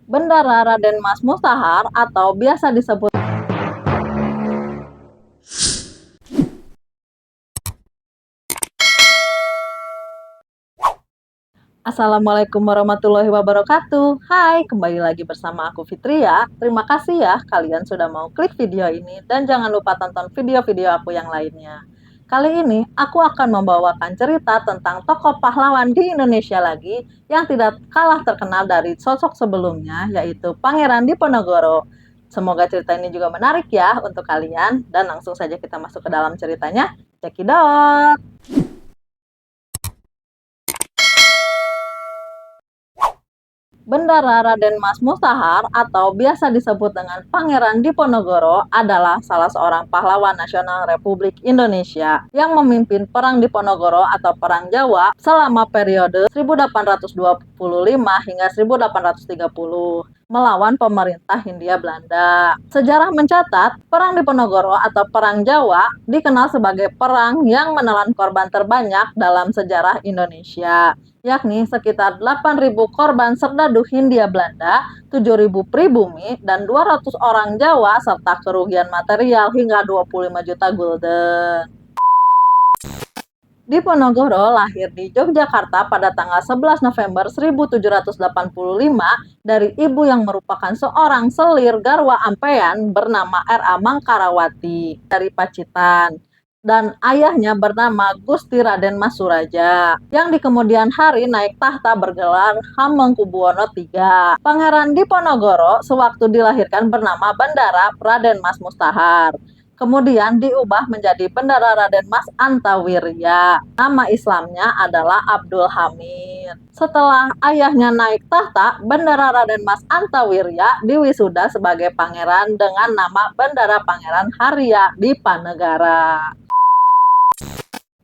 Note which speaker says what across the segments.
Speaker 1: Bendara Raden Mas Mustahar atau biasa disebut Assalamualaikum warahmatullahi wabarakatuh. Hai, kembali lagi bersama aku Fitria. Terima kasih ya kalian sudah mau klik video ini dan jangan lupa tonton video-video aku yang lainnya. Kali ini aku akan membawakan cerita tentang tokoh pahlawan di Indonesia lagi yang tidak kalah terkenal dari sosok sebelumnya, yaitu Pangeran Diponegoro. Semoga cerita ini juga menarik ya untuk kalian dan langsung saja kita masuk ke dalam ceritanya. Cekidot! Bendara Raden Mas Mustahar atau biasa disebut dengan Pangeran Diponegoro adalah salah seorang pahlawan nasional Republik Indonesia yang memimpin Perang Diponegoro atau Perang Jawa selama periode 1825 hingga 1830 melawan pemerintah Hindia Belanda. Sejarah mencatat, Perang Diponegoro atau Perang Jawa dikenal sebagai perang yang menelan korban terbanyak dalam sejarah Indonesia, yakni sekitar 8.000 korban serdadu Hindia Belanda, 7.000 pribumi, dan 200 orang Jawa, serta kerugian material hingga 25 juta gulden. Diponegoro lahir di Yogyakarta pada tanggal 11 November 1785 dari ibu yang merupakan seorang selir Garwa Ampean bernama R.A. Mangkarawati dari Pacitan, dan ayahnya bernama Gusti Raden Mas Suraja, yang di kemudian hari naik tahta bergelar Hamengkubuwono III. Pangeran Diponegoro sewaktu dilahirkan bernama Bendara Raden Mas Mustahar, kemudian diubah menjadi Bendara Raden Mas Antawirya. Nama Islamnya adalah Abdul Hamid. Setelah ayahnya naik tahta, Bendara Raden Mas Antawirya diwisuda sebagai pangeran dengan nama Bendara Pangeran Harya Dipanegara.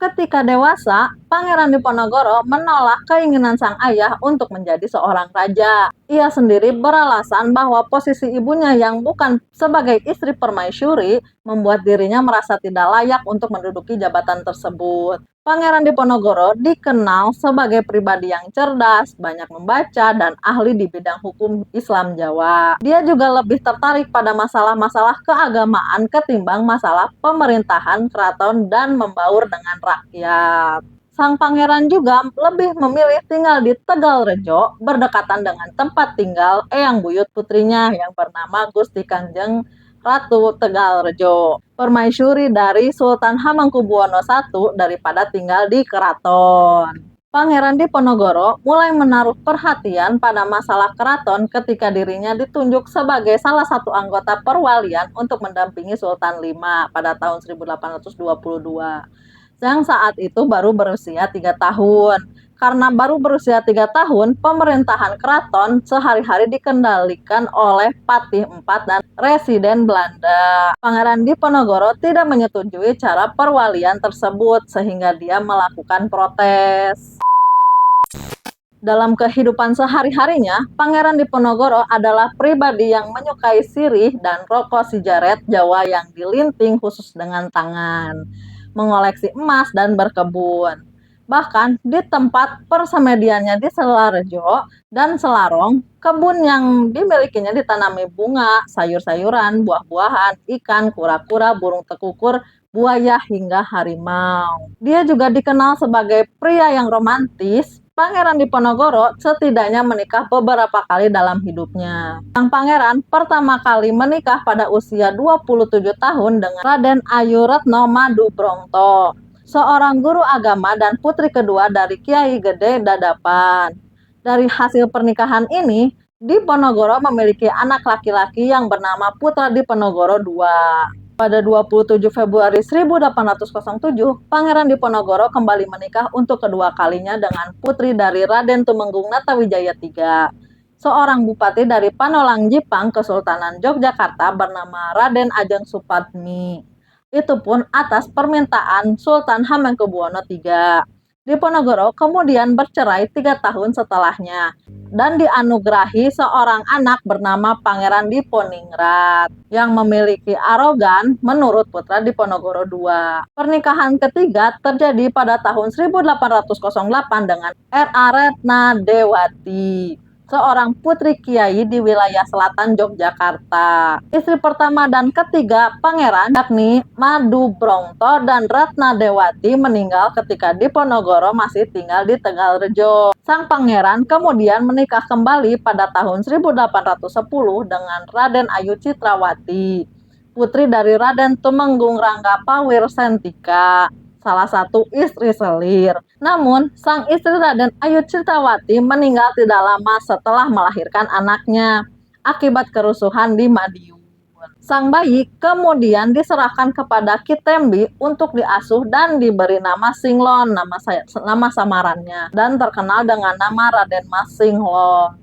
Speaker 1: Ketika dewasa, Pangeran Diponegoro menolak keinginan sang ayah untuk menjadi seorang raja. Ia sendiri beralasan bahwa posisi ibunya yang bukan sebagai istri permaisuri membuat dirinya merasa tidak layak untuk menduduki jabatan tersebut. Pangeran Diponegoro dikenal sebagai pribadi yang cerdas, banyak membaca, dan ahli di bidang hukum Islam Jawa. Dia juga lebih tertarik pada masalah-masalah keagamaan ketimbang masalah pemerintahan keraton dan membaur dengan rakyat. Sang pangeran juga lebih memilih tinggal di Tegalrejo, berdekatan dengan tempat tinggal Eyang Buyut putrinya yang bernama Gusti Kanjeng Ratu Tegalrejo, permaisuri dari Sultan Hamengkubuwono I, daripada tinggal di keraton. Pangeran Diponegoro mulai menaruh perhatian pada masalah keraton ketika dirinya ditunjuk sebagai salah satu anggota perwalian untuk mendampingi Sultan V pada tahun 1822, yang saat itu baru berusia 3 tahun. Karena baru berusia 3 tahun, pemerintahan keraton sehari-hari dikendalikan oleh Patih IV dan Residen Belanda. Pangeran Diponegoro tidak menyetujui cara perwalian tersebut sehingga dia melakukan protes. Dalam kehidupan sehari-harinya, Pangeran Diponegoro adalah pribadi yang menyukai sirih dan rokok sigaret Jawa yang dilinting khusus dengan tangan, mengoleksi emas, dan berkebun. Bahkan di tempat persemediannya di Selarejo dan Selarong, kebun yang dimilikinya ditanami bunga, sayur-sayuran, buah-buahan, ikan, kura-kura, burung tekukur, buaya, hingga harimau. Dia juga dikenal sebagai pria yang romantis. Pangeran Diponegoro setidaknya menikah beberapa kali dalam hidupnya. Sang pangeran pertama kali menikah pada usia 27 tahun dengan Raden Ayu Retno Madubrongto, seorang guru agama dan putri kedua dari Kiai Gede Dadapan. Dari hasil pernikahan ini, Diponegoro memiliki anak laki-laki yang bernama Putra Diponegoro II. Pada 27 Februari 1807, Pangeran Diponegoro kembali menikah untuk kedua kalinya dengan putri dari Raden Tumenggung Natawijaya III, seorang bupati dari Panolang Jipang, Kesultanan Yogyakarta bernama Raden Ajeng Supadmi. Itu pun atas permintaan Sultan Hamengkubuwono III. Diponegoro kemudian bercerai 3 tahun setelahnya dan dianugerahi seorang anak bernama Pangeran Diponingrat yang memiliki arogan menurut putra Diponegoro II. Pernikahan ketiga terjadi pada tahun 1808 dengan R.A. Retna Dewati, seorang putri kiai di wilayah selatan Yogyakarta. Istri pertama dan ketiga pangeran, yakni Madu Brongto dan Ratna Dewati, meninggal ketika Diponegoro masih tinggal di Tegalrejo. Sang pangeran kemudian menikah kembali pada tahun 1810 dengan Raden Ayu Citrawati, putri dari Raden Tumenggung Rangga Pawir Sentika, salah satu istri selir. Namun, sang istri Raden Ayu Citrawati meninggal tidak lama setelah melahirkan anaknya akibat kerusuhan di Madiun. Sang bayi kemudian diserahkan kepada Ki Tembi untuk diasuh dan diberi nama Singlon, nama samarannya, dan terkenal dengan nama Raden Mas Singlon.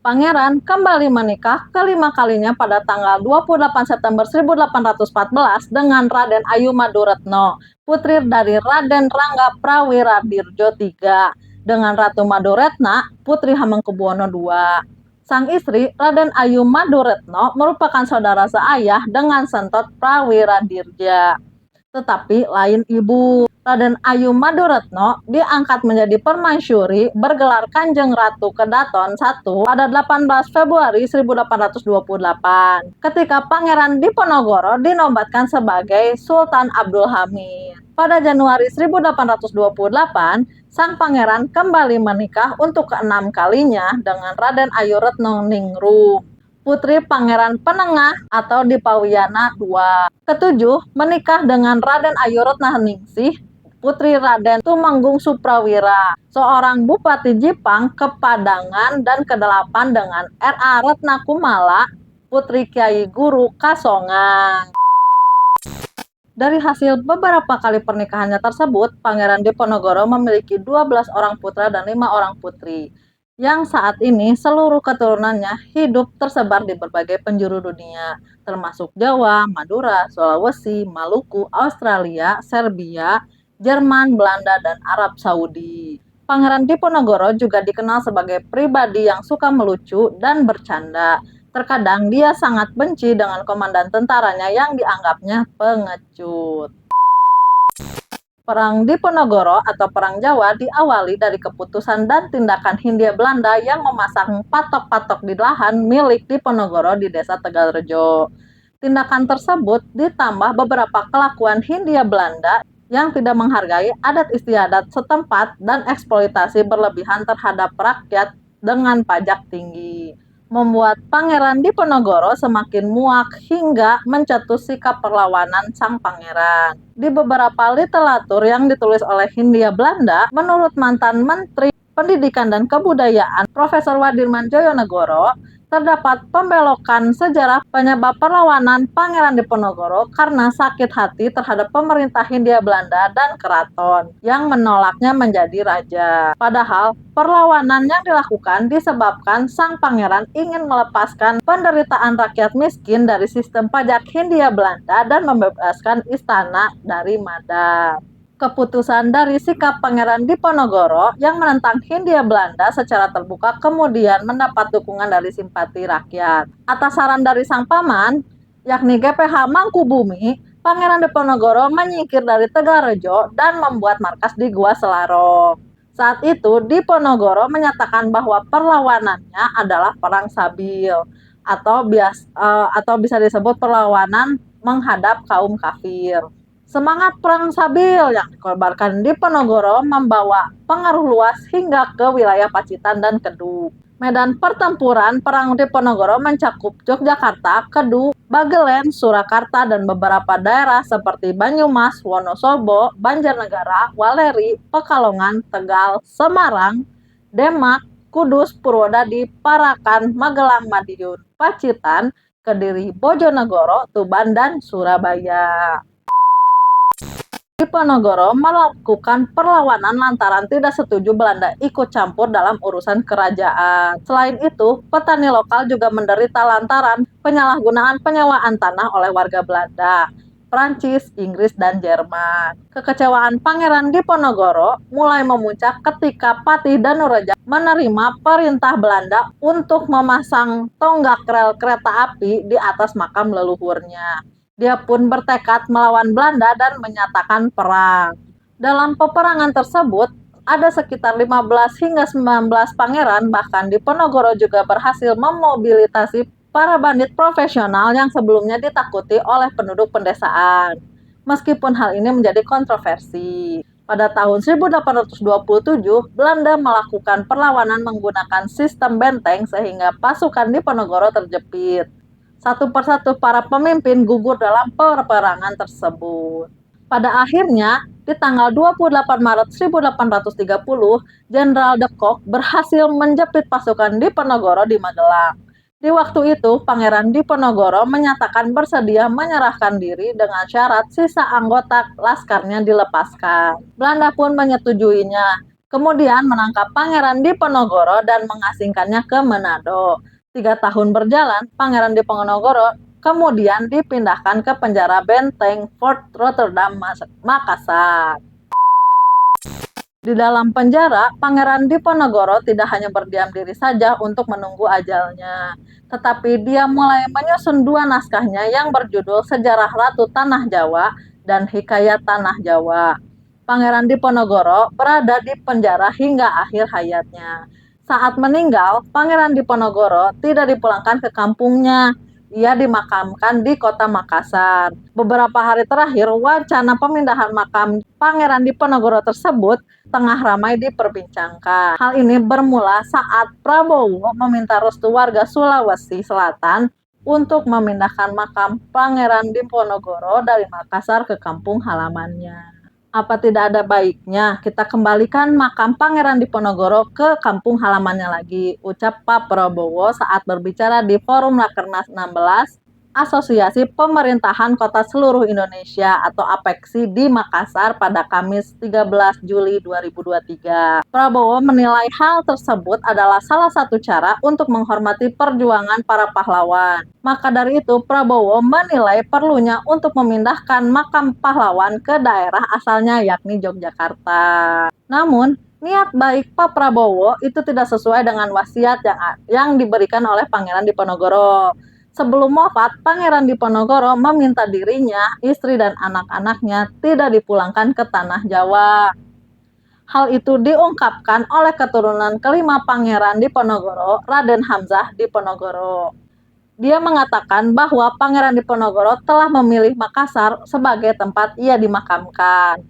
Speaker 1: Pangeran kembali menikah kelima kalinya pada tanggal 28 September 1814 dengan Raden Ayu Maduretno, putri dari Raden Rangga Prawiradirjo III, dengan Ratu Maduretna, putri Hamengkubuwono II. Sang istri, Raden Ayu Maduretno, merupakan saudara seayah dengan Sentot Prawiradirja, tetapi lain ibu. Raden Ayu Maduretno diangkat menjadi permaisuri bergelar Kanjeng Ratu Kedaton I pada 18 Februari 1828 ketika Pangeran Diponegoro dinobatkan sebagai Sultan Abdul Hamid. Pada Januari 1828, sang pangeran kembali menikah untuk keenam kalinya dengan Raden Ayu Retno Ningrum, putri Pangeran Penengah atau Dipawiyana II. Ketujuh, menikah dengan Raden Ayu Retnaningsih, putri Raden Tumenggung Suprawira, seorang Bupati Jipang Kepadangan, dan kedelapan dengan R.A. Retnakumala, putri Kiai Guru Kasongan. Dari hasil beberapa kali pernikahannya tersebut, Pangeran Diponegoro memiliki 12 orang putra dan 5 orang putri, yang saat ini seluruh keturunannya hidup tersebar di berbagai penjuru dunia, termasuk Jawa, Madura, Sulawesi, Maluku, Australia, Serbia, Jerman, Belanda, dan Arab Saudi. Pangeran Diponegoro juga dikenal sebagai pribadi yang suka melucu dan bercanda. Terkadang dia sangat benci dengan komandan tentaranya yang dianggapnya pengecut. Perang Diponegoro atau Perang Jawa diawali dari keputusan dan tindakan Hindia Belanda yang memasang patok-patok di lahan milik Diponegoro di desa Tegalrejo. Tindakan tersebut ditambah beberapa kelakuan Hindia Belanda yang tidak menghargai adat istiadat setempat dan eksploitasi berlebihan terhadap rakyat dengan pajak tinggi, membuat Pangeran Diponegoro semakin muak hingga mencetus sikap perlawanan sang pangeran. Di beberapa literatur yang ditulis oleh Hindia Belanda, menurut mantan Menteri Pendidikan dan Kebudayaan Profesor Wadirman Joyonegoro, terdapat pembelokan sejarah penyebab perlawanan Pangeran Diponegoro karena sakit hati terhadap pemerintah Hindia Belanda dan keraton yang menolaknya menjadi raja. Padahal perlawanan yang dilakukan disebabkan sang pangeran ingin melepaskan penderitaan rakyat miskin dari sistem pajak Hindia Belanda dan membebaskan istana dari Madam. Keputusan dari sikap Pangeran Diponegoro yang menentang Hindia Belanda secara terbuka kemudian mendapat dukungan dari simpati rakyat. Atas saran dari sang paman, yakni GPH Mangkubumi, Pangeran Diponegoro menyingkir dari Tegalrejo dan membuat markas di Gua Selarong. Saat itu Diponegoro menyatakan bahwa perlawanannya adalah perang sabil atau bisa disebut perlawanan menghadap kaum kafir. Semangat perang sabil yang dikorbankan Diponegoro membawa pengaruh luas hingga ke wilayah Pacitan dan Kedung. Medan pertempuran perang Diponegoro mencakup Yogyakarta, Kedung, Bagelen, Surakarta, dan beberapa daerah seperti Banyumas, Wonosobo, Banjarnegara, Waleri, Pekalongan, Tegal, Semarang, Demak, Kudus, Purwodadi, Parakan, Magelang, Madiun, Pacitan, Kediri, Bojonegoro, Tuban, dan Surabaya. Diponegoro melakukan perlawanan lantaran tidak setuju Belanda ikut campur dalam urusan kerajaan. Selain itu, petani lokal juga menderita lantaran penyalahgunaan penyewaan tanah oleh warga Belanda, Prancis, Inggris, dan Jerman. Kekecewaan Pangeran Diponegoro mulai memuncak ketika Patih Danureja menerima perintah Belanda untuk memasang tonggak rel kereta api di atas makam leluhurnya. Dia pun bertekad melawan Belanda dan menyatakan perang. Dalam peperangan tersebut, ada sekitar 15 hingga 19 pangeran, bahkan Diponegoro juga berhasil memobilisasi para bandit profesional yang sebelumnya ditakuti oleh penduduk pedesaan. Meskipun hal ini menjadi kontroversi. Pada tahun 1827, Belanda melakukan perlawanan menggunakan sistem benteng sehingga pasukan Diponegoro terjepit. Satu persatu para pemimpin gugur dalam peperangan tersebut. Pada akhirnya, di tanggal 28 Maret 1830, Jenderal de Kock berhasil menjepit pasukan Diponegoro di Magelang. Di waktu itu, Pangeran Diponegoro menyatakan bersedia menyerahkan diri dengan syarat sisa anggota laskarnya dilepaskan. Belanda pun menyetujuinya, kemudian menangkap Pangeran Diponegoro dan mengasingkannya ke Manado. 3 tahun berjalan, Pangeran Diponegoro kemudian dipindahkan ke penjara benteng Fort Rotterdam, Makassar. Di dalam penjara, Pangeran Diponegoro tidak hanya berdiam diri saja untuk menunggu ajalnya, tetapi dia mulai menyusun 2 naskahnya yang berjudul Sejarah Ratu Tanah Jawa dan Hikayat Tanah Jawa. Pangeran Diponegoro berada di penjara hingga akhir hayatnya. Saat meninggal, Pangeran Diponegoro tidak dipulangkan ke kampungnya. Ia dimakamkan di kota Makassar. Beberapa hari terakhir, wacana pemindahan makam Pangeran Diponegoro tersebut tengah ramai diperbincangkan. Hal ini bermula saat Prabowo meminta restu warga Sulawesi Selatan untuk memindahkan makam Pangeran Diponegoro dari Makassar ke kampung halamannya. Apa tidak ada baiknya kita kembalikan makam Pangeran Diponegoro ke kampung halamannya lagi, ucap Pak Prabowo saat berbicara di Forum Rakernas 16 Asosiasi Pemerintahan Kota Seluruh Indonesia atau APEKSI di Makassar pada Kamis 13 Juli 2023. Prabowo menilai hal tersebut adalah salah satu cara untuk menghormati perjuangan para pahlawan. Maka dari itu, Prabowo menilai perlunya untuk memindahkan makam pahlawan ke daerah asalnya yakni Yogyakarta. Namun, niat baik Pak Prabowo itu tidak sesuai dengan wasiat yang diberikan oleh Pangeran Diponegoro. Sebelum wafat, Pangeran Diponegoro meminta dirinya, istri dan anak-anaknya tidak dipulangkan ke tanah Jawa. Hal itu diungkapkan oleh keturunan kelima Pangeran Diponegoro, Raden Hamzah Diponegoro. Dia mengatakan bahwa Pangeran Diponegoro telah memilih Makassar sebagai tempat ia dimakamkan.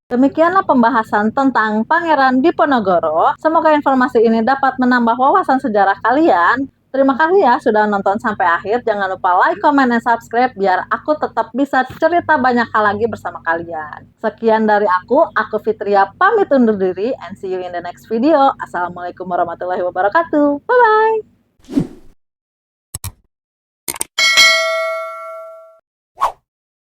Speaker 1: Demikianlah pembahasan tentang Pangeran Diponegoro. Semoga informasi ini dapat menambah wawasan sejarah kalian. Terima kasih ya sudah nonton sampai akhir. Jangan lupa like, comment, dan subscribe biar aku tetap bisa cerita banyak hal lagi bersama kalian. Sekian dari aku Fitria pamit undur diri and see you in the next video. Assalamualaikum warahmatullahi wabarakatuh. Bye-bye.